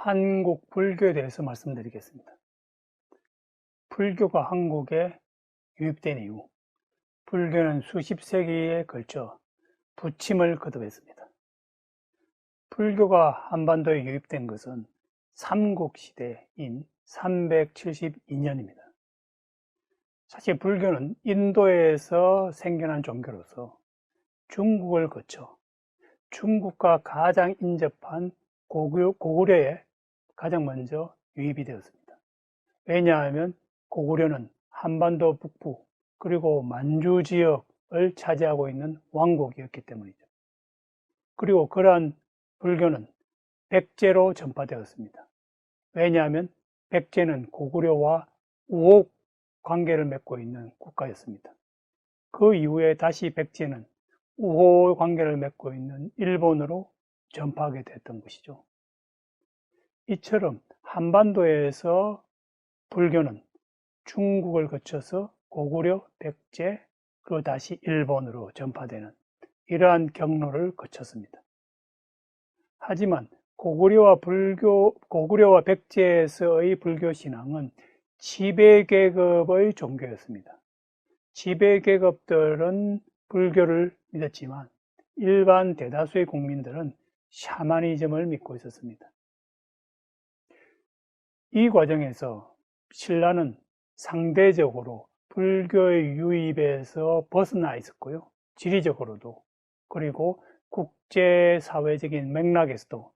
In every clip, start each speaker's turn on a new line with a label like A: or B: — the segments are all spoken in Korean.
A: 한국 불교에 대해서 말씀드리겠습니다. 불교가 한국에 유입된 이후 불교는 수십 세기에 걸쳐 부침을 거듭했습니다. 불교가 한반도에 유입된 것은 삼국시대인 372년입니다. 사실 불교는 인도에서 생겨난 종교로서 중국을 거쳐 중국과 가장 인접한 고구려에 가장 먼저 유입이 되었습니다. 왜냐하면 고구려는 한반도 북부 그리고 만주 지역을 차지하고 있는 왕국이었기 때문이죠. 그리고 그러한 불교는 백제로 전파되었습니다. 왜냐하면 백제는 고구려와 우호 관계를 맺고 있는 국가였습니다. 그 이후에 다시 백제는 우호 관계를 맺고 있는 일본으로 전파하게 됐던 것이죠. 이처럼 한반도에서 불교는 중국을 거쳐서 고구려, 백제, 그리고 다시 일본으로 전파되는 이러한 경로를 거쳤습니다. 하지만 고구려와 백제에서의 불교 신앙은 지배계급의 종교였습니다. 지배계급들은 불교를 믿었지만 일반 대다수의 국민들은 샤머니즘을 믿고 있었습니다. 이 과정에서 신라는 상대적으로 불교의 유입에서 벗어나 있었고요. 지리적으로도 그리고 국제사회적인 맥락에서도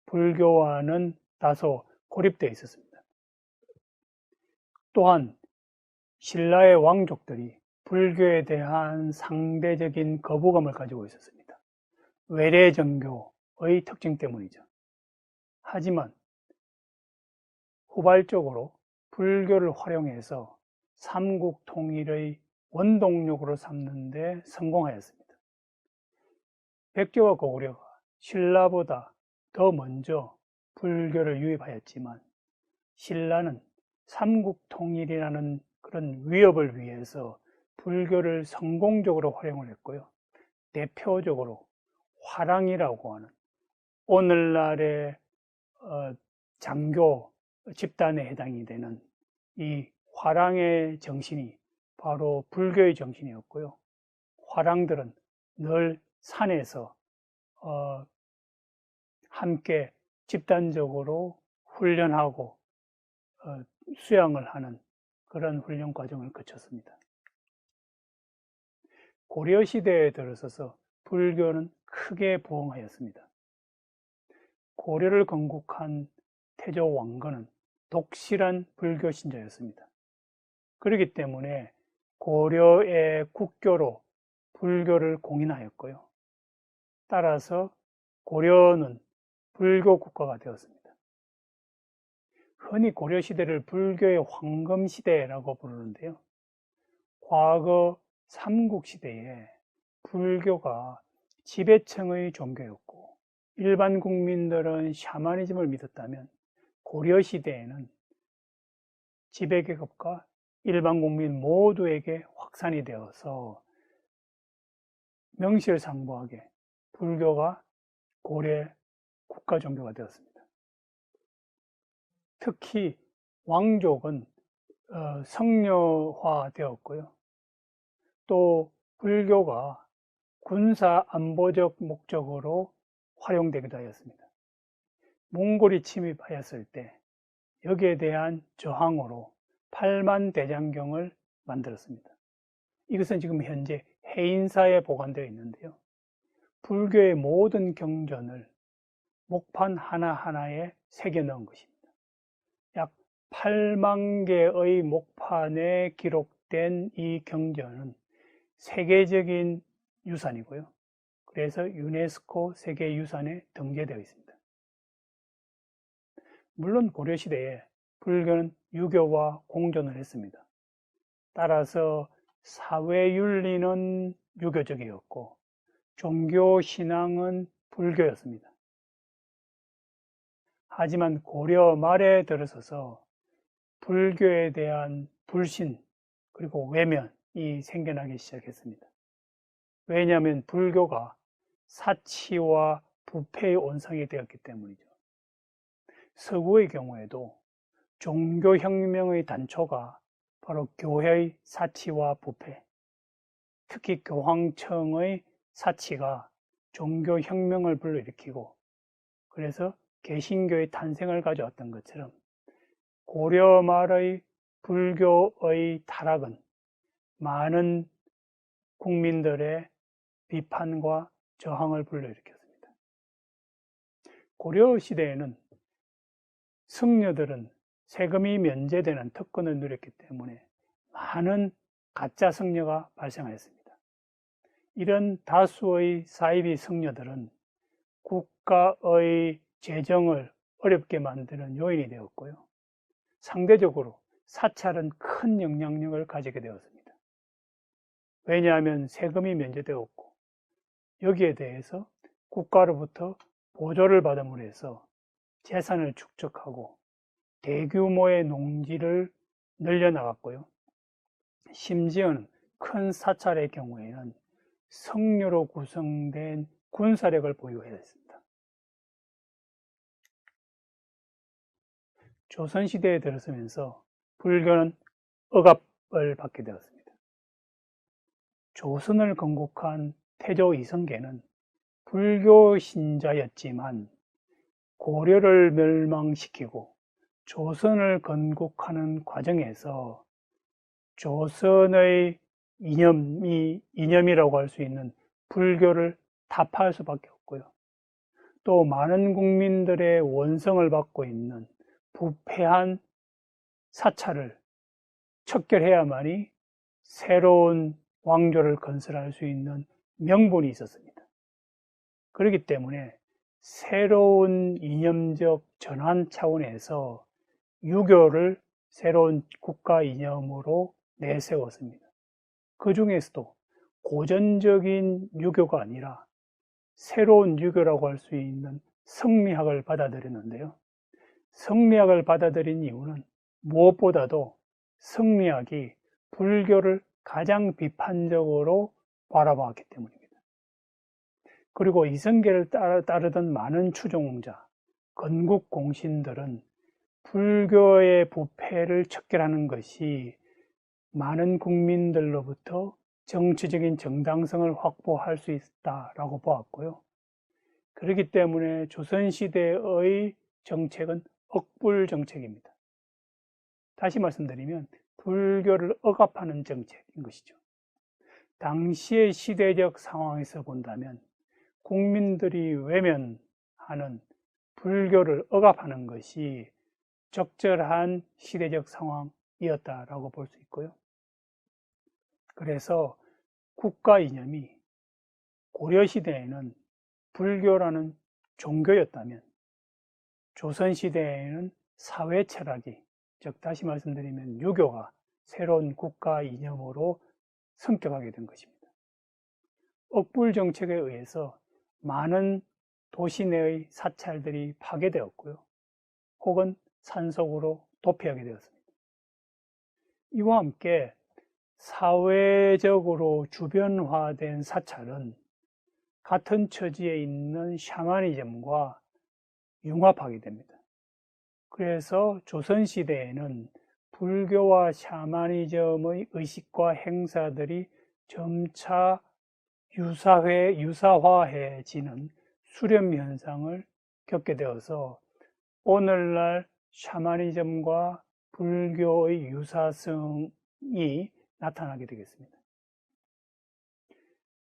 A: 불교와는 다소 고립되어 있었습니다. 또한 신라의 왕족들이 불교에 대한 상대적인 거부감을 가지고 있었습니다. 외래정교의 특징 때문이죠. 하지만 후발적으로 불교를 활용해서 삼국 통일의 원동력으로 삼는 데 성공하였습니다. 백제와 고구려가 신라보다 더 먼저 불교를 유입하였지만 신라는 삼국 통일이라는 그런 위협을 위해서 불교를 성공적으로 활용을 했고요. 대표적으로 화랑이라고 하는 오늘날의 장교 집단에 해당이 되는 이 화랑의 정신이 바로 불교의 정신이었고요. 화랑들은 늘 산에서 함께 집단적으로 훈련하고 수양을 하는 그런 훈련 과정을 거쳤습니다. 고려 시대에 들어서서 불교는 크게 부흥하였습니다. 고려를 건국한 태조 왕건은 독실한 불교 신자였습니다. 그렇기 때문에 고려의 국교로 불교를 공인하였고요. 따라서 고려는 불교 국가가 되었습니다. 흔히 고려 시대를 불교의 황금 시대라고 부르는데요. 과거 삼국 시대에 불교가 지배층의 종교였고 일반 국민들은 샤머니즘을 믿었다면 고려 시대에는 지배계급과 일반 국민 모두에게 확산이 되어서 명실상부하게 불교가 고려 국가 종교가 되었습니다. 특히 왕족은 성려화되었고요. 또 불교가 군사 안보적 목적으로 활용되기도 하였습니다. 몽골이 침입하였을 때 여기에 대한 저항으로 팔만대장경을 만들었습니다. 이것은 지금 현재 해인사에 보관되어 있는데요. 불교의 모든 경전을 목판 하나하나에 새겨 넣은 것입니다. 약 8만 개의 목판에 기록된 이 경전은 세계적인 유산이고요. 그래서 유네스코 세계유산에 등재되어 있습니다. 물론 고려시대에 불교는 유교와 공존을 했습니다. 따라서 사회윤리는 유교적이었고 종교신앙은 불교였습니다. 하지만 고려 말에 들어서서 불교에 대한 불신 그리고 외면이 생겨나기 시작했습니다. 왜냐하면 불교가 사치와 부패의 온상이 되었기 때문이죠. 서구의 경우에도 종교혁명의 단초가 바로 교회의 사치와 부패, 특히 교황청의 사치가 종교혁명을 불러일으키고 그래서 개신교의 탄생을 가져왔던 것처럼 고려 말의 불교의 타락은 많은 국민들의 비판과 저항을 불러일으켰습니다. 고려 시대에는 승려들은 세금이 면제되는 특권을 누렸기 때문에 많은 가짜 승려가 발생하였습니다. 이런 다수의 사이비 승려들은 국가의 재정을 어렵게 만드는 요인이 되었고요. 상대적으로 사찰은 큰 영향력을 가지게 되었습니다. 왜냐하면 세금이 면제되었고 여기에 대해서 국가로부터 보조를 받음으로 해서 재산을 축적하고 대규모의 농지를 늘려나갔고요. 심지어는 큰 사찰의 경우에는 성료로 구성된 군사력을 보유해야 했습니다. 조선시대에 들어서면서 불교는 억압을 받게 되었습니다. 조선을 건국한 태조 이성계는 불교 신자였지만 고려를 멸망시키고 조선을 건국하는 과정에서 조선의 이념이라고 할 수 있는 불교를 타파할 수밖에 없고요. 또 많은 국민들의 원성을 받고 있는 부패한 사찰을 척결해야만이 새로운 왕조를 건설할 수 있는 명분이 있었습니다. 그렇기 때문에 새로운 이념적 전환 차원에서 유교를 새로운 국가 이념으로 내세웠습니다. 그 중에서도 고전적인 유교가 아니라 새로운 유교라고 할 수 있는 성리학을 받아들였는데요. 성리학을 받아들인 이유는 무엇보다도 성리학이 불교를 가장 비판적으로 바라봤기 때문입니다. 그리고 이성계를 따르던 많은 추종자, 건국공신들은 불교의 부패를 척결하는 것이 많은 국민들로부터 정치적인 정당성을 확보할 수 있다라고 보았고요. 그렇기 때문에 조선시대의 정책은 억불 정책입니다. 다시 말씀드리면 불교를 억압하는 정책인 것이죠. 당시의 시대적 상황에서 본다면 국민들이 외면하는 불교를 억압하는 것이 적절한 시대적 상황이었다라고 볼 수 있고요. 그래서 국가 이념이 고려시대에는 불교라는 종교였다면 조선시대에는 사회 철학이, 즉 다시 말씀드리면 유교가 새로운 국가 이념으로 성격하게 된 것입니다. 억불 정책에 의해서 많은 도시 내의 사찰들이 파괴되었고요. 혹은 산속으로 도피하게 되었습니다. 이와 함께 사회적으로 주변화된 사찰은 같은 처지에 있는 샤머니즘과 융합하게 됩니다. 그래서 조선시대에는 불교와 샤머니즘의 의식과 행사들이 점차 유사화해지는 수렴 현상을 겪게 되어서 오늘날 샤머니즘과 불교의 유사성이 나타나게 되겠습니다.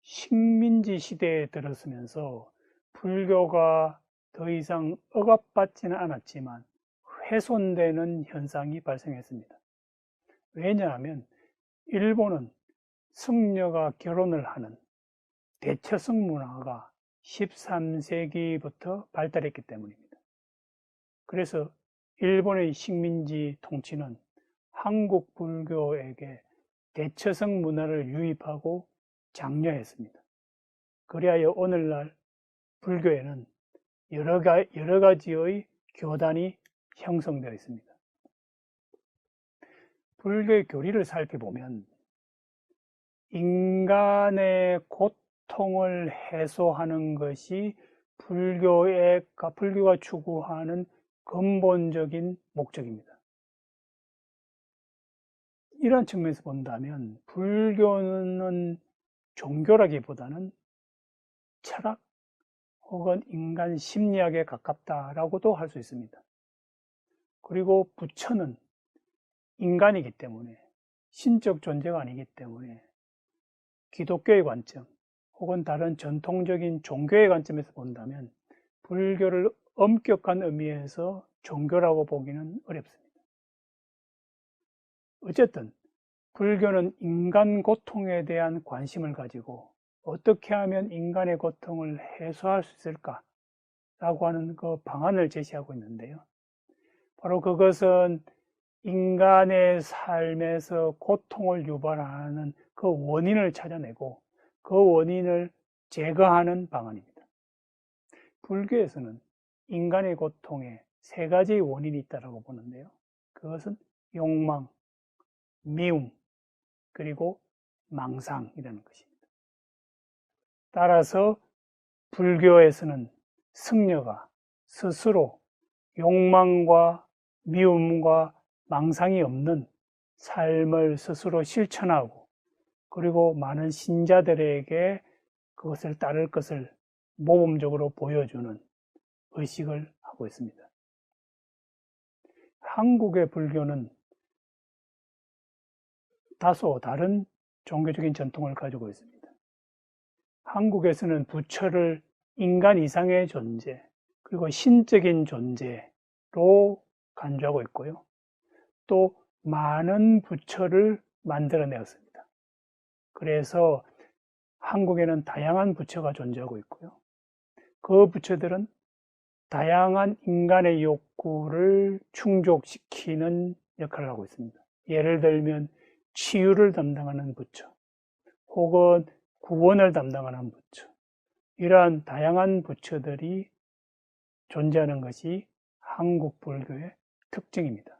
A: 식민지 시대에 들어서면서 불교가 더 이상 억압받지는 않았지만 훼손되는 현상이 발생했습니다. 왜냐하면 일본은 승려가 결혼을 하는 대처성 문화가 13세기부터 발달했기 때문입니다. 그래서 일본의 식민지 통치는 한국 불교에게 대처성 문화를 유입하고 장려했습니다. 그리하여 오늘날 불교에는 여러 가지의 교단이 형성되어 있습니다. 불교의 교리를 살펴보면 인간의 고통을 해소하는 것이 불교가 추구하는 근본적인 목적입니다. 이런 측면에서 본다면 불교는 종교라기보다는 철학 혹은 인간 심리학에 가깝다라고도 할 수 있습니다. 그리고 부처는 인간이기 때문에 신적 존재가 아니기 때문에 기독교의 관점 혹은 다른 전통적인 종교의 관점에서 본다면 불교를 엄격한 의미에서 종교라고 보기는 어렵습니다. 어쨌든 불교는 인간 고통에 대한 관심을 가지고 어떻게 하면 인간의 고통을 해소할 수 있을까라고 하는 그 방안을 제시하고 있는데요. 바로 그것은 인간의 삶에서 고통을 유발하는 그 원인을 찾아내고 그 원인을 제거하는 방안입니다. 불교에서는 인간의 고통에 세 가지 원인이 있다고 보는데요. 그것은 욕망, 미움, 그리고 망상이라는 것입니다. 따라서 불교에서는 승려가 스스로 욕망과 미움과 망상이 없는 삶을 스스로 실천하고 그리고 많은 신자들에게 그것을 따를 것을 모범적으로 보여주는 의식을 하고 있습니다. 한국의 불교는 다소 다른 종교적인 전통을 가지고 있습니다. 한국에서는 부처를 인간 이상의 존재, 그리고 신적인 존재로 간주하고 있고요. 또 많은 부처를 만들어내었습니다. 그래서 한국에는 다양한 부처가 존재하고 있고요. 그 부처들은 다양한 인간의 욕구를 충족시키는 역할을 하고 있습니다. 예를 들면 치유를 담당하는 부처, 혹은 구원을 담당하는 부처, 이러한 다양한 부처들이 존재하는 것이 한국 불교의 특징입니다.